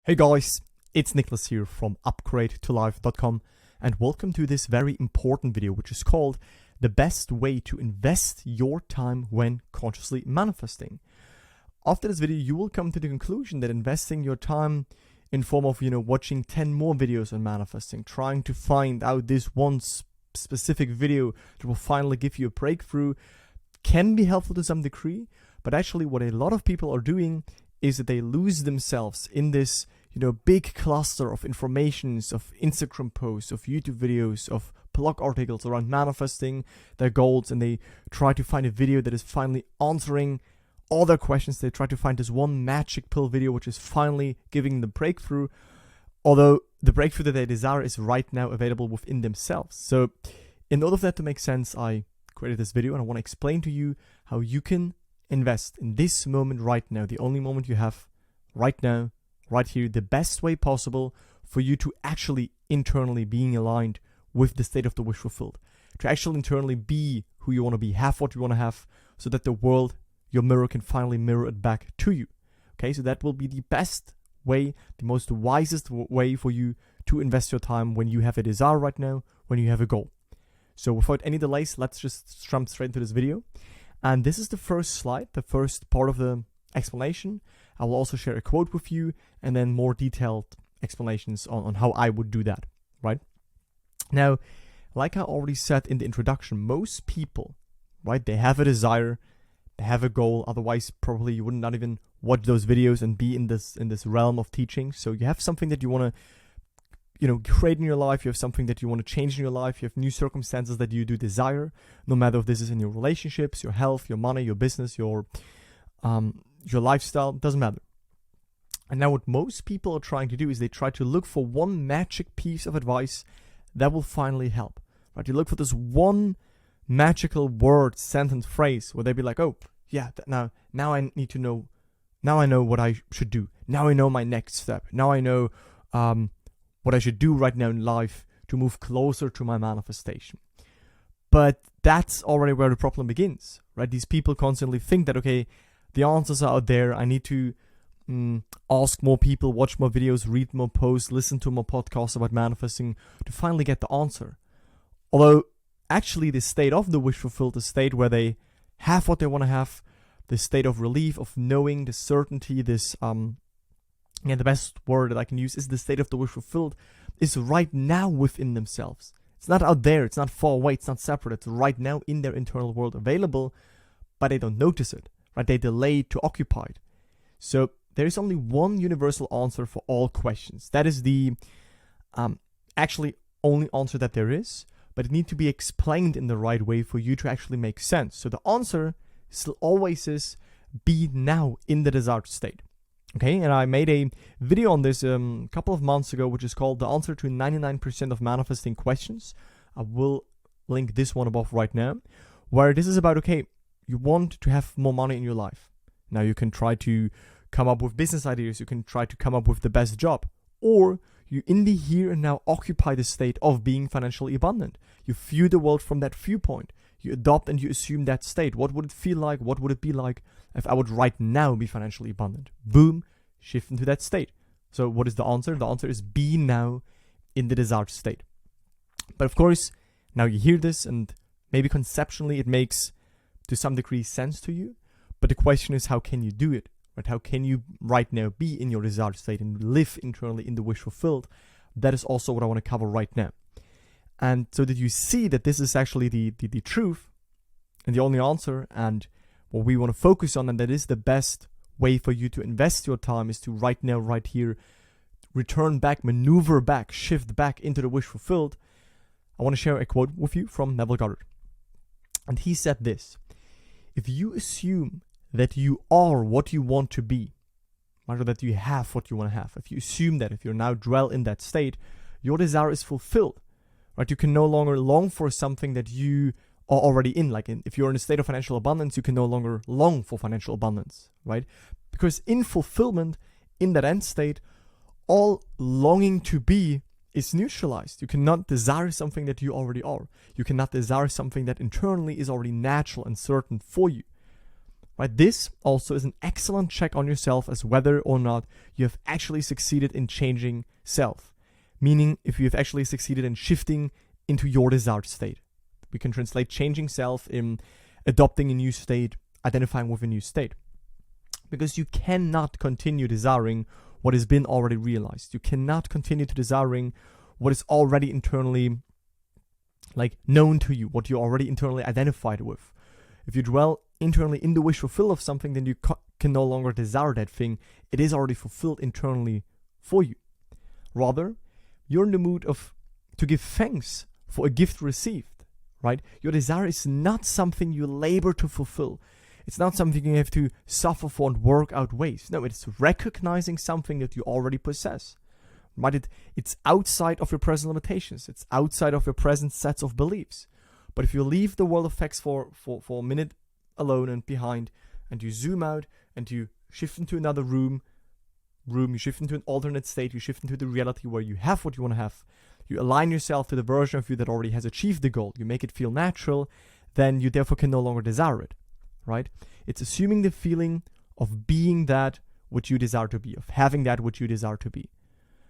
Hey guys, it's Nicholas here from upgradeTolife.com and welcome to this very important video which is called the best way to invest your time when consciously manifesting. After this video you will come to the conclusion that investing your time in form of watching 10 more videos on manifesting, trying to find out this one specific video that will finally give you a breakthrough can be helpful to some degree, but actually what a lot of people are doing is that they lose themselves in this, big cluster of informations, of Instagram posts, of YouTube videos, of blog articles around manifesting their goals, and they try to find a video that is finally answering all their questions. They try to find this one magic pill video which is finally giving them breakthrough, although the breakthrough that they desire is right now available within themselves. So in order for that to make sense, I created this video and I want to explain to you how you can invest in this moment right now, the only moment you have right now, right here, the best way possible for you to actually internally being aligned with the state of the wish fulfilled, to actually internally be who you want to be, have what you want to have, so that the world, your mirror, can finally mirror it back to you. Okay, so that will be the best way, the most wisest way for you to invest your time when you have a desire right now, when you have a goal. So without any delays, let's just jump straight into this video. And this is the first slide, the first part of the explanation. I will also share a quote with you and then more detailed explanations on how I would do that, right? Now, like I already said in the introduction, most people, right, they have a desire, they have a goal, otherwise probably you would not even watch those videos and be in this realm of teaching. So you have something that you want to create in your life, you have something that you want to change in your life, you have new circumstances that you do desire, no matter if this is in your relationships, your health, your money, your business, your lifestyle, doesn't matter. And now what most people are trying to do is they try to look for one magic piece of advice that will finally help, right? You look for this one magical word, sentence, phrase where they'd be like, oh yeah, now I need to know, now I know what I should do, now I know my next step, now I know what I should do right now in life to move closer to my manifestation. But that's already where the problem begins, right? These people constantly think that, okay, the answers are out there. I need to ask more people, watch more videos, read more posts, listen to more podcasts about manifesting to finally get the answer. Although actually the state of the wish fulfilled, the state where they have what they want to have, the state of relief, of knowing, the certainty, this the best word that I can use is the state of the wish fulfilled, is right now within themselves. It's not out there, it's not far away, it's not separate, it's right now in their internal world available, but they don't notice it, right? They delay to occupy it. So there is only one universal answer for all questions. That is the actually only answer that there is, but it needs to be explained in the right way for you to actually make sense. So the answer still always is be now in the desired state. Okay, and I made a video on this a couple of months ago, which is called The Answer to 99% of Manifesting Questions. I will link this one above right now, where this is about, okay, you want to have more money in your life. Now you can try to come up with business ideas, you can try to come up with the best job, or you in the here and now occupy the state of being financially abundant. You view the world from that viewpoint. You adopt and you assume that state. What would it feel like? What would it be like if I would right now be financially abundant? Boom, shift into that state. So what is the answer? The answer is be now in the desired state. But of course, now you hear this and maybe conceptually it makes to some degree sense to you. But the question is, how can you do it? Right? How can you right now be in your desired state and live internally in the wish fulfilled? That is also what I want to cover right now. And so that you see that this is actually the truth and the only answer, and what we want to focus on, and that is the best way for you to invest your time, is to right now, right here, return back, maneuver back, shift back into the wish fulfilled. I want to share a quote with you from Neville Goddard. And he said this: if you assume that you are what you want to be, or that you have what you want to have, if you assume that, if you're now dwell in that state, your desire is fulfilled. Right? You can no longer long for something that you are already in. Like if you're in a state of financial abundance, you can no longer long for financial abundance, right? Because in fulfillment, in that end state, all longing to be is neutralized. You cannot desire something that you already are. You cannot desire something that internally is already natural and certain for you. right? This also is an excellent check on yourself as whether or not you have actually succeeded in changing self. Meaning if you have actually succeeded in shifting into your desired state. We can translate changing self in adopting a new state, identifying with a new state. Because you cannot continue desiring what has been already realized. You cannot continue to desiring what is already internally known to you, what you already internally identified with. If you dwell internally in the wish fulfill of something, then you can no longer desire that thing. It is already fulfilled internally for you. Rather, you're in the mood to give thanks for a gift received, right? Your desire is not something you labor to fulfill. It's not something you have to suffer for and work out ways. No, it's recognizing something that you already possess, right? It's outside of your present limitations. It's outside of your present sets of beliefs. But if you leave the world of facts for a minute alone and behind, and you zoom out and you shift into another room, you shift into an alternate state, you shift into the reality where you have what you want to have, you align yourself to the version of you that already has achieved the goal, you make it feel natural, then you therefore can no longer desire it, right? It's assuming the feeling of being that which you desire to be, of having that which you desire to be.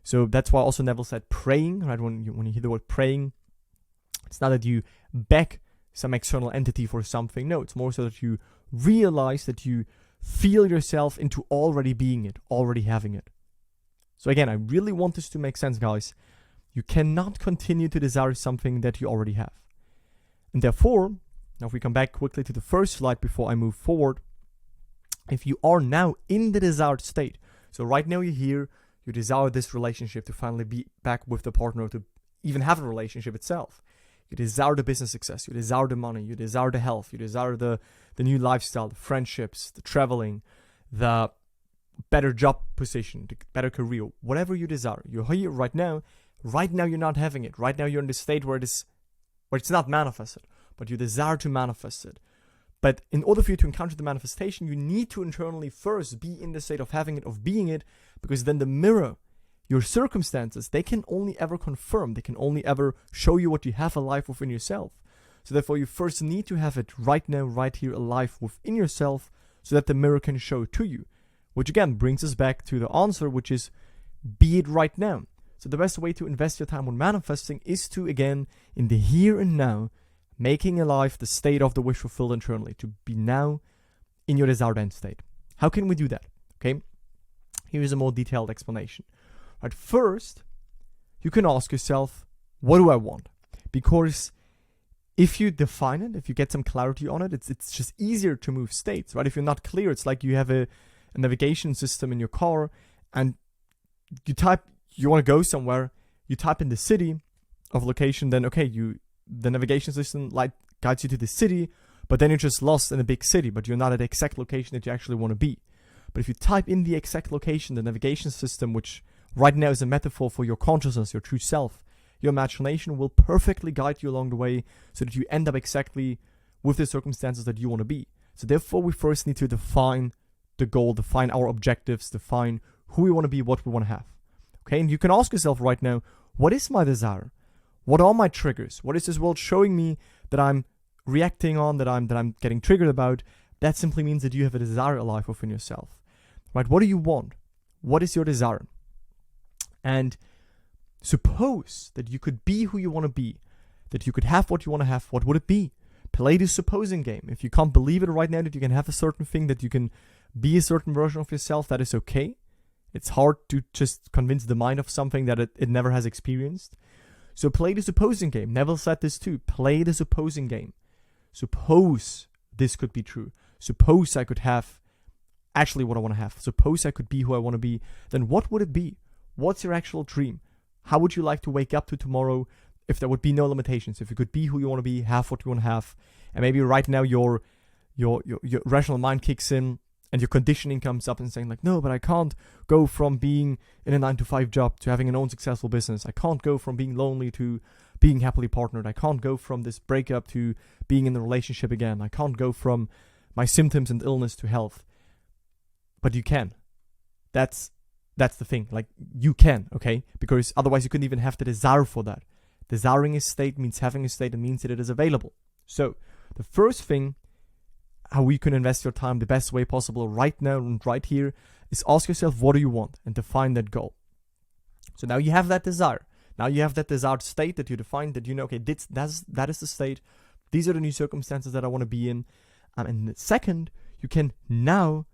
So that's why also Neville said praying, right? When you hear the word praying, it's not that you beg some external entity for something. No, it's more so that you realize that you feel yourself into already being it, already having it. So again, I really want this to make sense, guys. You cannot continue to desire something that you already have. And therefore, now if we come back quickly to the first slide before I move forward, if you are now in the desired state, so right now you're here, you desire this relationship to finally be back with the partner, to even have a relationship itself. You desire the business success, you desire the money, you desire the health, you desire the new lifestyle, the friendships, the traveling, the better job position, the better career, whatever you desire. You're here right now. Right now you're not having it. Right now you're in the state where it's not manifested, but you desire to manifest it. But in order for you to encounter the manifestation, you need to internally first be in the state of having it, of being it, because then the mirror, your circumstances, they can only ever confirm, they can only ever show you what you have alive within yourself. So therefore you first need to have it right now, right here, alive within yourself, so that the mirror can show to you. Which again brings us back to the answer, which is be it right now. So the best way to invest your time on manifesting is to, again, in the here and now, making alive the state of the wish fulfilled internally, to be now in your desired end state. How can we do that? Okay, here's a more detailed explanation. Right, first, you can ask yourself, what do I want? Because if you define it, if you get some clarity on it, it's just easier to move states, right? If you're not clear, it's like you have a navigation system in your car and you want to go somewhere, you type in the city of location, then okay, the navigation system guides you to the city, but then you're just lost in a big city, but you're not at the exact location that you actually want to be. But if you type in the exact location, the navigation system, which right now is a metaphor for your consciousness, your true self, your imagination will perfectly guide you along the way so that you end up exactly with the circumstances that you want to be. So therefore, we first need to define the goal, define our objectives, define who we want to be, what we want to have. Okay, and you can ask yourself right now, what is my desire? What are my triggers? What is this world showing me that I'm reacting on, that I'm getting triggered about? That simply means that you have a desire alive within yourself. Right? What do you want? What is your desire? And suppose that you could be who you want to be, that you could have what you want to have. What would it be? Play the supposing game. If you can't believe it right now that you can have a certain thing, that you can be a certain version of yourself, that is okay. It's hard to just convince the mind of something that it never has experienced. So play the supposing game. Neville said this too. Play the supposing game. Suppose this could be true. Suppose I could have actually what I want to have. Suppose I could be who I want to be. Then what would it be? What's your actual dream? How would you like to wake up to tomorrow if there would be no limitations? If you could be who you want to be, have what you want to have, and maybe right now your rational mind kicks in and your conditioning comes up and saying like, no, but I can't go from being in a 9-to-5 job to having an own successful business. I can't go from being lonely to being happily partnered. I can't go from this breakup to being in a relationship again. I can't go from my symptoms and illness to health. But you can. That's the thing. Like, you can, okay? Because otherwise you couldn't even have the desire for that. Desiring a state means having a state, and means that it is available. So the first thing, how you can invest your time the best way possible right now and right here is ask yourself, what do you want? And define that goal. So now you have that desire. Now you have that desired state that you define, that you know, okay, that is the state. These are the new circumstances that I want to be in. And second, you can now,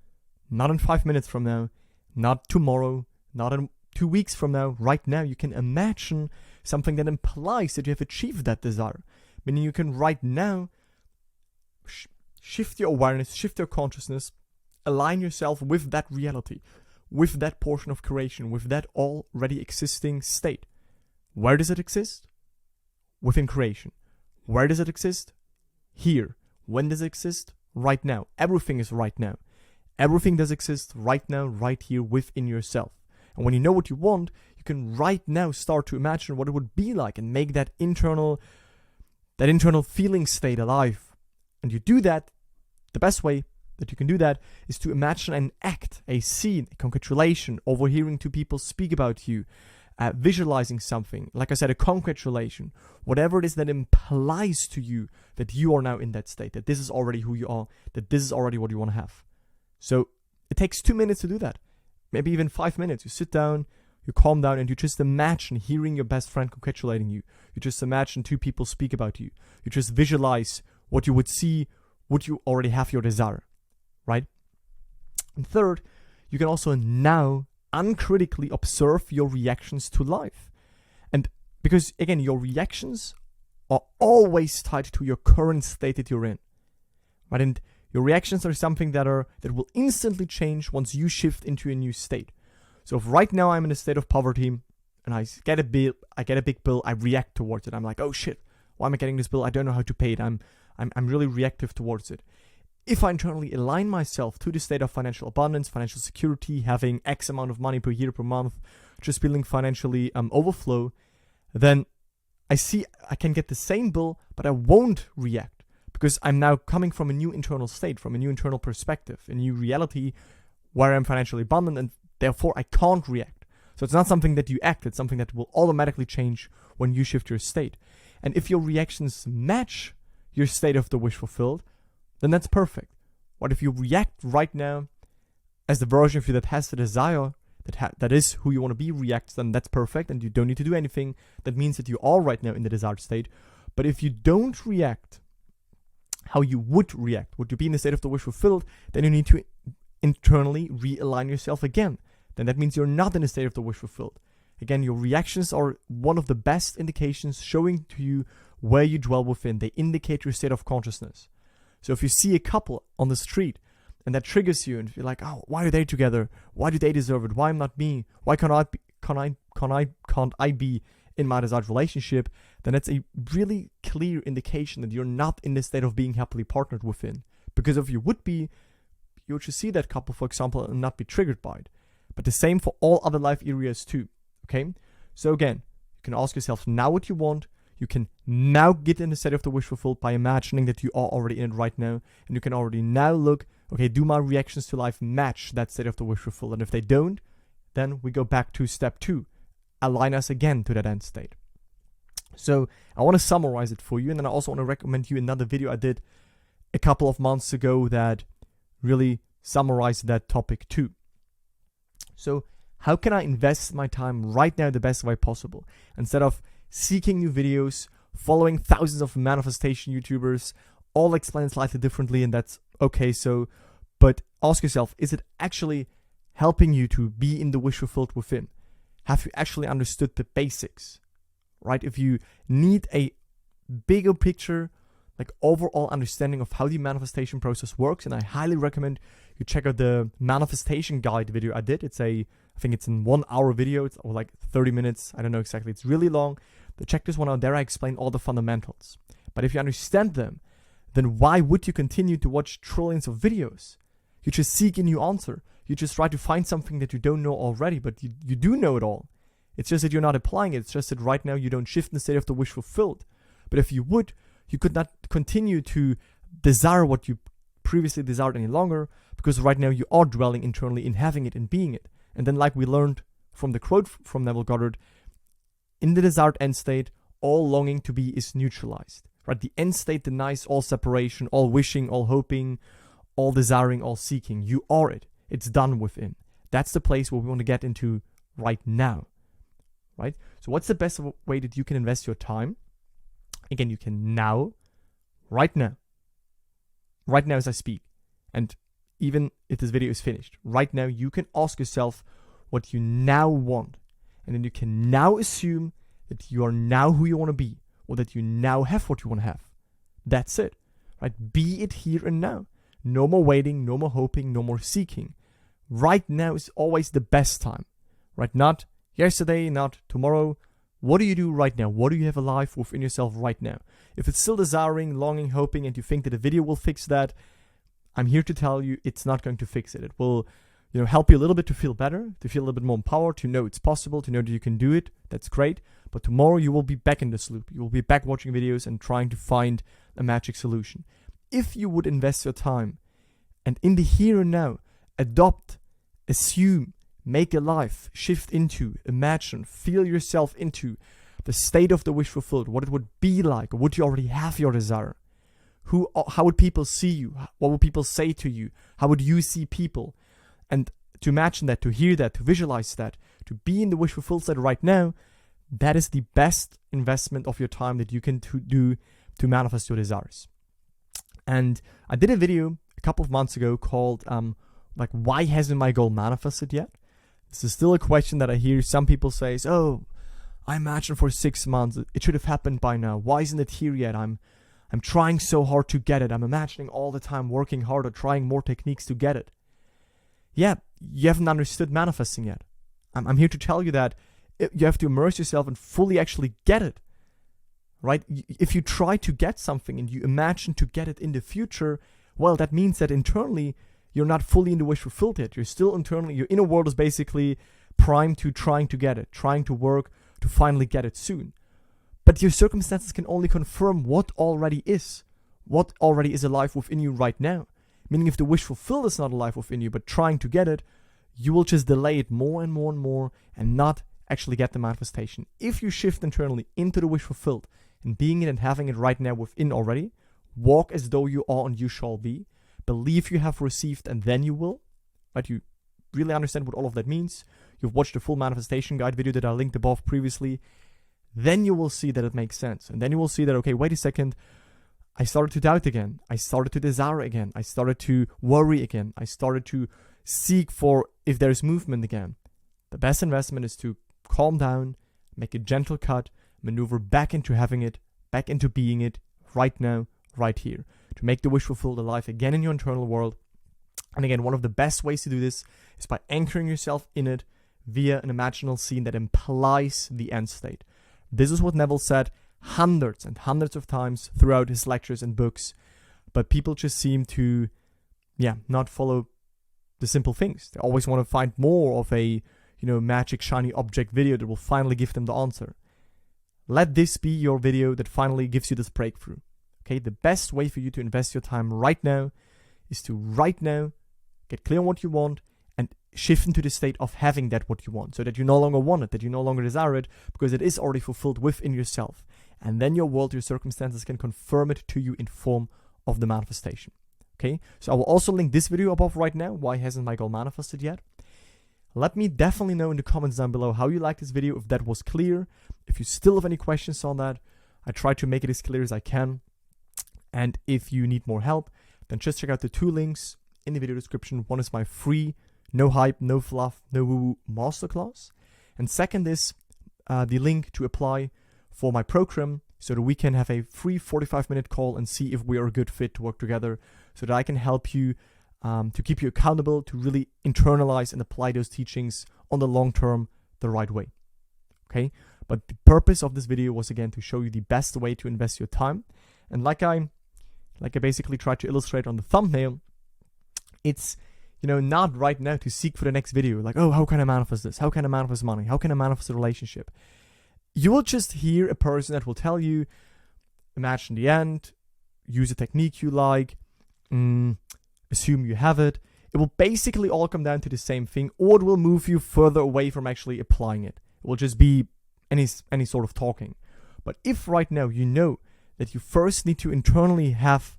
not in 5 minutes from now, not tomorrow, not in 2 weeks from now, right now, you can imagine something that implies that you have achieved that desire. Meaning you can right now shift your awareness, shift your consciousness, align yourself with that reality, with that portion of creation, with that already existing state. Where does it exist? Within creation. Where does it exist? Here. When does it exist? Right now. Everything is right now. Everything does exist right now, right here within yourself. And when you know what you want, you can right now start to imagine what it would be like and make that internal feeling state alive. And you do that, the best way that you can do that is to imagine an act, a scene, a congratulation, overhearing two people speak about you, visualizing something, like I said, a congratulation, whatever it is that implies to you that you are now in that state, that this is already who you are, that this is already what you want to have. So it takes 2 minutes to do that, maybe even 5 minutes. You sit down, you calm down, and you just imagine hearing your best friend congratulating you. You just imagine two people speak about you. You just visualize what you would see, would you already have your desire, right? And third, you can also now uncritically observe your reactions to life. And because, again, your reactions are always tied to your current state that you're in, right? And your reactions are something that will instantly change once you shift into a new state. So if right now I'm in a state of poverty and I get a big bill, I react towards it. I'm like, oh shit, why am I getting this bill? I don't know how to pay it. I'm really reactive towards it. If I internally align myself to the state of financial abundance, financial security, having X amount of money per year, per month, just feeling financially overflow, then I see I can get the same bill, but I won't react because I'm now coming from a new internal state, from a new internal perspective, a new reality where I'm financially abundant, and therefore I can't react. So it's not something that you act, it's something that will automatically change when you shift your state. And if your reactions match your state of the wish fulfilled, then that's perfect. What if you react right now as the version of you that has the desire, that is who you want to be, reacts, then that's perfect and you don't need to do anything. That means that you are right now in the desired state. But if you don't react how you would react, would you be in the state of the wish fulfilled, then you need to internally realign yourself again. Then that means you're not in the state of the wish fulfilled. Again, your reactions are one of the best indications showing to you where you dwell within. They indicate your state of consciousness. So if you see a couple on the street and that triggers you and you're like, oh, why are they together? Why do they deserve it? Why am not me? Why can't I be in my desired relationship? Then that's a really clear indication that you're not in the state of being happily partnered within. Because if you would be, you would just see that couple, for example, and not be triggered by it. But the same for all other life areas too. Okay? So again, you can ask yourself now what you want. You can now get in the state of the wish fulfilled by imagining that you are already in it right now. And you can already now look, okay, do my reactions to life match that state of the wish fulfilled? And if they don't, then we go back to step 2. Align us again to that end state. So I want to summarize it for you. And then I also want to recommend you another video I did a couple of months ago that really summarized that topic too. So how can I invest my time right now the best way possible? Instead of seeking new videos, following thousands of manifestation YouTubers, all explain slightly differently, and that's okay. So, but ask yourself, is it actually helping you to be in the wish fulfilled within? Have you actually understood the basics, right? If you need a bigger picture, like overall understanding of how the manifestation process works, and I highly recommend you check out the manifestation guide video I did. I think it's in 1 hour video, or like 30 minutes. I don't know exactly. It's really long. But check this one out. There I explain all the fundamentals. But if you understand them, then why would you continue to watch trillions of videos? You just seek a new answer. You just try to find something that you don't know already, but you do know it all. It's just that you're not applying it. It's just that right now you don't shift in the state of the wish fulfilled. But if you would, you could not continue to desire what you previously desired any longer, because right now you are dwelling internally in having it and being it. And then, like we learned from the quote from Neville Goddard, in the desired end state, all longing to be is neutralized. Right? The end state denies all separation, all wishing, all hoping, all desiring, all seeking. You are it. It's done within. That's the place where we want to get into right now, right? So what's the best way that you can invest your time? Again, you can now, right now as I speak, and even if this video is finished, right now you can ask yourself what you now want. And then you can now assume that you are now who you want to be, or that you now have what you want to have. That's it, right? Be it here and now. No more waiting, no more hoping, no more seeking. Right now is always the best time, right? Not yesterday, not tomorrow. What do you do right now? What do you have alive within yourself right now? If it's still desiring, longing, hoping, and you think that a video will fix that, I'm here to tell you it's not going to fix it. It will, help you a little bit to feel better, to feel a little bit more empowered, to know it's possible, to know that you can do it. That's great. But tomorrow you will be back in this loop. You will be back watching videos and trying to find a magic solution. If you would invest your time and in the here and now, adopt, assume, make alive, shift into, imagine, feel yourself into the state of the wish fulfilled, what it would be like, or would you already have your desire? How would people see you? What would people say to you? How would you see people? And to imagine that, to hear that, to visualize that, to be in the wish fulfilled state right now, that is the best investment of your time that you can do to manifest your desires. And I did a video a couple of months ago called why hasn't my goal manifested yet? This is still a question that I hear some people say, I imagined for 6 months, it should have happened by now. Why isn't it here yet? I'm trying so hard to get it. I'm imagining all the time, working harder, trying more techniques to get it. Yeah, you haven't understood manifesting yet. I'm here to tell you that you have to immerse yourself and fully actually get it, right? If you try to get something and you imagine to get it in the future, well, that means that internally you're not fully in the wish fulfilled yet. You're still internally, your inner world is basically primed to trying to get it, trying to work to finally get it soon. But your circumstances can only confirm what already is alive within you right now. Meaning if the wish fulfilled is not alive within you, but trying to get it, you will just delay it more and more and more and not actually get the manifestation. If you shift internally into the wish fulfilled and being it and having it right now within already, walk as though you are and you shall be, believe you have received and then you will, right? You really understand what all of that means. You've watched the full manifestation guide video that I linked above previously. Then you will see that it makes sense. And then you will see that, okay, wait a second, I started to doubt again. I started to desire again. I started to worry again. I started to seek for if there's movement again. The best investment is to calm down, make a gentle cut, maneuver back into having it, back into being it right now, right here, to make the wish fulfilled alive again in your internal world. And again, one of the best ways to do this is by anchoring yourself in it via an imaginal scene that implies the end state. This is what Neville said hundreds and hundreds of times throughout his lectures and books, but people just seem to, not follow the simple things. They always want to find more of a, magic shiny object video that will finally give them the answer. Let this be your video that finally gives you this breakthrough. Okay, the best way for you to invest your time right now is to right now get clear on what you want and shift into the state of having that what you want, so that you no longer want it, that you no longer desire it, because it is already fulfilled within yourself. And then your world, your circumstances can confirm it to you in form of the manifestation. Okay, so I will also link this video above right now. Why hasn't my goal manifested yet? Let me definitely know in the comments down below how you liked this video, if that was clear. If you still have any questions on that, I try to make it as clear as I can. And if you need more help, then just check out the 2 links in the video description. One is my free, no hype, no fluff, no woo-woo masterclass. And second is the link to apply for my program, so that we can have a free 45-minute call and see if we are a good fit to work together, so that I can help you to keep you accountable, to really internalize and apply those teachings on the long term the right way. Okay, but the purpose of this video was again to show you the best way to invest your time. And like I basically tried to illustrate on the thumbnail, it's not right now to seek for the next video, like, oh, how can I manifest this? How can I manifest money? How can I manifest a relationship? You will just hear a person that will tell you, imagine the end, use a technique you like, assume you have it. It will basically all come down to the same thing, or it will move you further away from actually applying it. It will just be any sort of talking. But if right now you know that you first need to internally have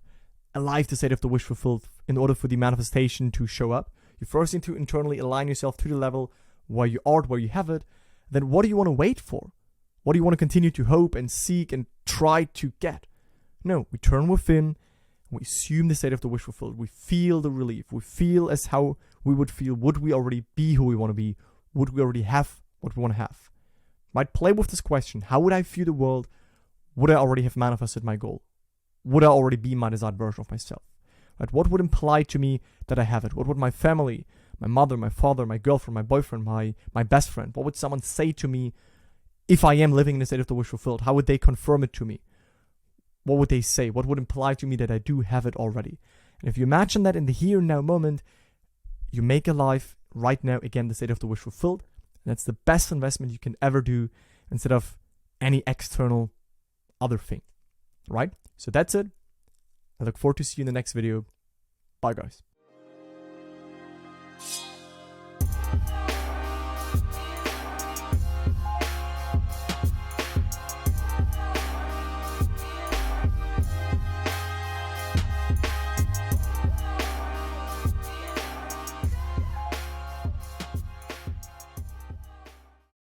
alive the state of the wish fulfilled in order for the manifestation to show up. You first need to internally align yourself to the level where you are, where you have it. Then what do you want to wait for? What do you want to continue to hope and seek and try to get? No, we turn within, we assume the state of the wish fulfilled. We feel the relief. We feel as how we would feel. Would we already be who we want to be? Would we already have what we want to have? Might play with this question. How would I view the world? Would I already have manifested my goal? Would I already be my desired version of myself? Right? What would imply to me that I have it? What would my family, my mother, my father, my girlfriend, my boyfriend, my best friend, what would someone say to me if I am living in the state of the wish fulfilled? How would they confirm it to me? What would they say? What would imply to me that I do have it already? And if you imagine that in the here and now moment, you make alive right now, again, the state of the wish fulfilled. And that's the best investment you can ever do instead of any external other thing, right? So that's it. I look forward to see you in the next video. Bye, guys.